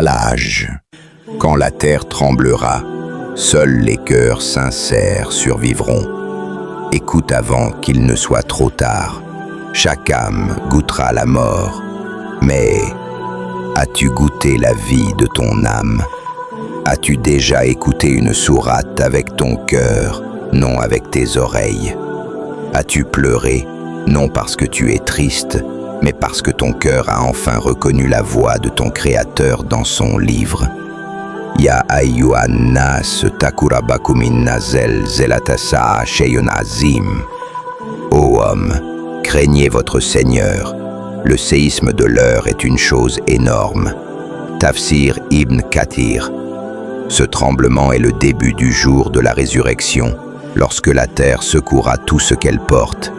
l'âge. Quand la terre tremblera, seuls les cœurs sincères survivront. Écoute avant qu'il ne soit trop tard. Chaque âme goûtera la mort. Mais as-tu goûté la vie de ton âme? As-tu déjà écouté une sourate avec ton cœur, non avec tes oreilles? As-tu pleuré, non parce que tu es triste, mais parce que ton cœur a enfin reconnu la voix de ton Créateur dans son livre? Ya ayyuhan nas takurabakumin nazel zelatasa sheyun azim. Ô homme, craignez votre Seigneur. Le séisme de l'heure est une chose énorme. Tafsir Ibn Kathir. Ce tremblement est le début du jour de la résurrection, lorsque la terre secouera tout ce qu'elle porte.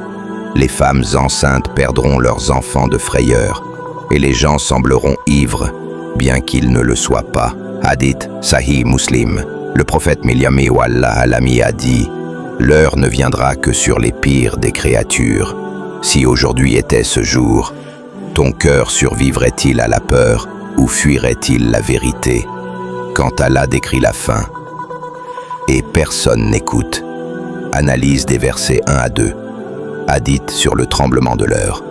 Les femmes enceintes perdront leurs enfants de frayeur, et les gens sembleront ivres, bien qu'ils ne le soient pas. Hadith Sahih Muslim. Le prophète Miliami Wallah Alami a dit « L'heure ne viendra que sur les pires des créatures. Si aujourd'hui était ce jour, ton cœur survivrait-il à la peur ou fuirait-il la vérité ?» Quand Allah décrit la fin, et personne n'écoute. Analyse des versets 1 à 2. Hadith sur le tremblement de l'heure.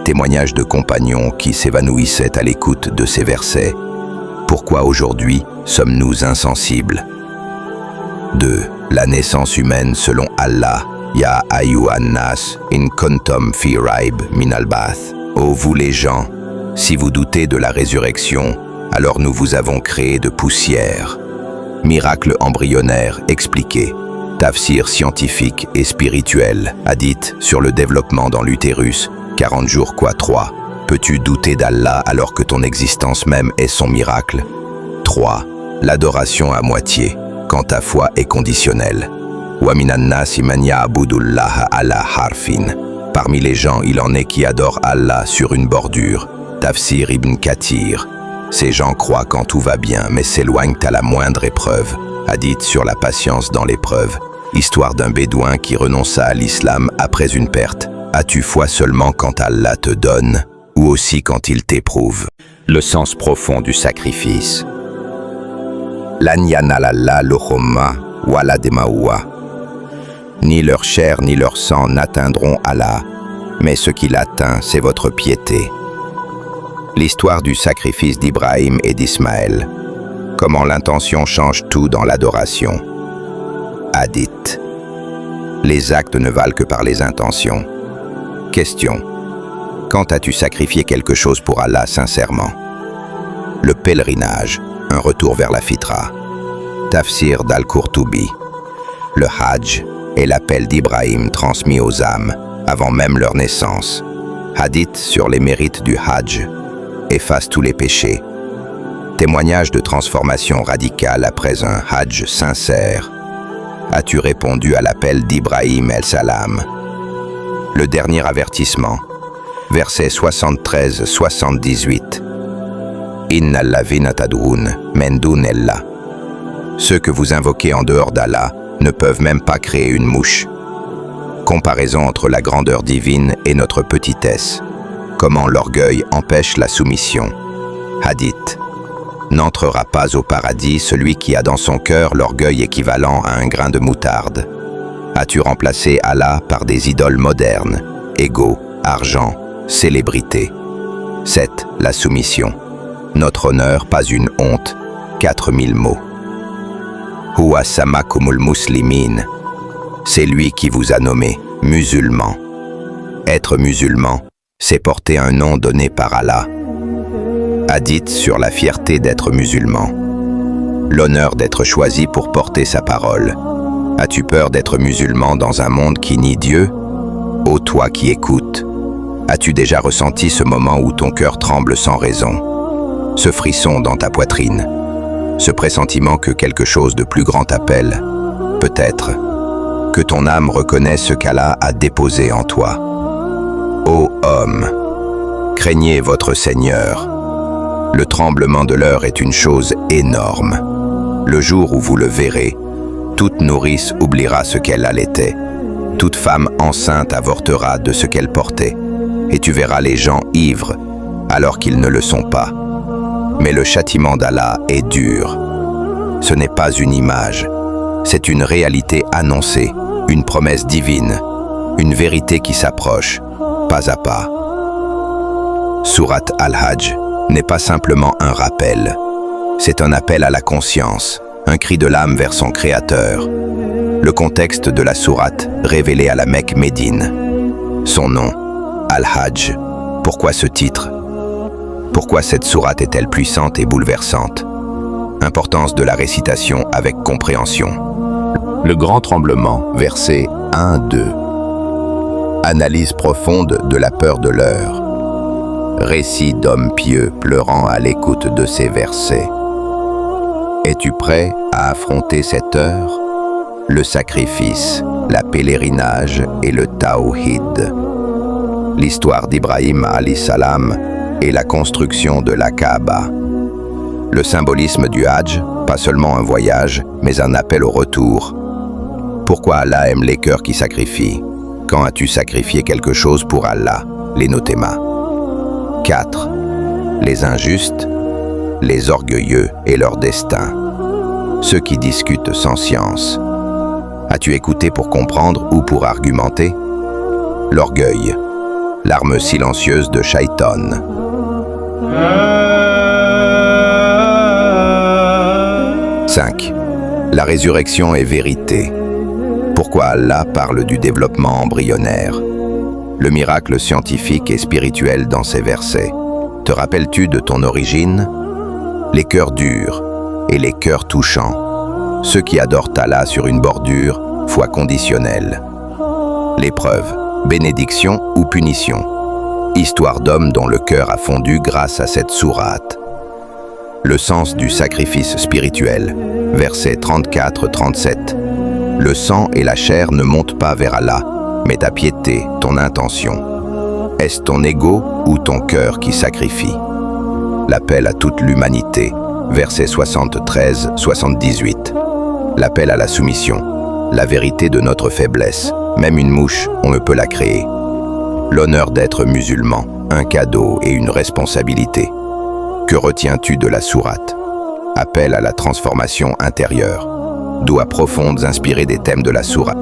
Témoignage de compagnons qui s'évanouissaient à l'écoute de ces versets. Pourquoi aujourd'hui sommes-nous insensibles? 2. La naissance humaine selon Allah. Ya ayyuhan nas in kuntum fi raib min al-ba'th. Ô vous les gens, si vous doutez de la résurrection, alors nous vous avons créé de poussière. Miracle embryonnaire expliqué. Tafsir scientifique et spirituel. Hadith sur le développement dans l'utérus. 40 jours quoi 3. Peux-tu douter d'Allah alors que ton existence même est son miracle? 3. L'adoration à moitié, quand ta foi est conditionnelle. Wa minan nasi man ya'budullaha ala harfin. Parmi les gens, il en est qui adorent Allah sur une bordure. Tafsir Ibn Kathir. Ces gens croient quand tout va bien, mais s'éloignent à la moindre épreuve. Hadith sur la patience dans l'épreuve. Histoire d'un bédouin qui renonça à l'islam après une perte. As-tu foi seulement quand Allah te donne, ou aussi quand il t'éprouve? Le sens profond du sacrifice. Lan yanalalla luhumma wala dima'uha. Ni leur chair ni leur sang n'atteindront Allah, mais ce qui l'atteint, c'est votre piété. L'histoire du sacrifice d'Ibrahim et d'Ismaël. Comment l'intention change tout dans l'adoration. Hadith. Les actes ne valent que par les intentions. Question. Quand as-tu sacrifié quelque chose pour Allah sincèrement? Le pèlerinage, un retour vers la fitra. Tafsir d'Al-Qurtubi. Le Hajj est l'appel d'Ibrahim transmis aux âmes avant même leur naissance. Hadith sur les mérites du Hajj. Efface tous les péchés. Témoignage de transformation radicale après un Hajj sincère. As-tu répondu à l'appel d'Ibrahim el-Salam? Le dernier avertissement. Versets 73-78. Inna allavina tad'un min dunillah. Ceux que vous invoquez en dehors d'Allah ne peuvent même pas créer une mouche. Comparaison entre la grandeur divine et notre petitesse. Comment l'orgueil empêche la soumission. Hadith. N'entrera pas au paradis celui qui a dans son cœur l'orgueil équivalent à un grain de moutarde. As-tu remplacé Allah par des idoles modernes, ego, argent, célébrité? 7. La soumission. Notre honneur, pas une honte. 4000 mots. Huwa samakumul muslimin. C'est lui qui vous a nommé musulmans. Être musulman, c'est porter un nom donné par Allah. Hadith sur la fierté d'être musulman. L'honneur d'être choisi pour porter sa parole. As-tu peur d'être musulman dans un monde qui nie Dieu? Ô toi qui écoutes, as-tu déjà ressenti ce moment où ton cœur tremble sans raison? Ce frisson dans ta poitrine, ce pressentiment que quelque chose de plus grand t'appelle, peut-être, que ton âme reconnaît ce qu'Allah a déposé en toi. Ô homme, craignez votre Seigneur. Le tremblement de l'heure est une chose énorme. Le jour où vous le verrez, toute nourrice oubliera ce qu'elle allaitait. Toute femme enceinte avortera de ce qu'elle portait. Et tu verras les gens ivres, alors qu'ils ne le sont pas. Mais le châtiment d'Allah est dur. Ce n'est pas une image, c'est une réalité annoncée, une promesse divine, une vérité qui s'approche, pas à pas. Sourate Al-Hajj n'est pas simplement un rappel, c'est un appel à la conscience, un cri de l'âme vers son Créateur. Le contexte de la sourate révélé à la Mecque Médine. Son nom, Al-Hajj. Pourquoi ce titre? Pourquoi cette sourate est-elle puissante et bouleversante? Importance de la récitation avec compréhension. Le grand tremblement, versets 1-2. Analyse profonde de la peur de l'heure. Récit d'hommes pieux pleurant à l'écoute de ces versets. Es-tu prêt à affronter cette heure? Le sacrifice, la pèlerinage et le tawhid. L'histoire d'Ibrahim alayhi salam et la construction de la Kaaba. Le symbolisme du Hajj, pas seulement un voyage, mais un appel au retour. Pourquoi Allah aime les cœurs qui sacrifient? Quand as-tu sacrifié quelque chose pour Allah? Les Notema. 4. Les injustes, les orgueilleux et leur destin. Ceux qui discutent sans science. As-tu écouté pour comprendre ou pour argumenter? L'orgueil, l'arme silencieuse de Shaitan. 5. La résurrection est vérité. Pourquoi Allah parle du développement embryonnaire? Le miracle scientifique et spirituel dans ces versets. Te rappelles-tu de ton origine? Les cœurs durs et les cœurs touchants. Ceux qui adorent Allah sur une bordure, foi conditionnelle. L'épreuve, bénédiction ou punition. Histoire d'hommes dont le cœur a fondu grâce à cette sourate. Le sens du sacrifice spirituel, versets 34-37. Le sang et la chair ne montent pas vers Allah, mais ta piété, ton intention. Est-ce ton ego ou ton cœur qui sacrifie? L'appel à toute l'humanité, versets 73-78. L'appel à la soumission, la vérité de notre faiblesse. Même une mouche, on ne peut la créer. L'honneur d'être musulman, un cadeau et une responsabilité. Que retiens-tu de la sourate? Appel à la transformation intérieure. Doigts profondes inspirés des thèmes de la sourate.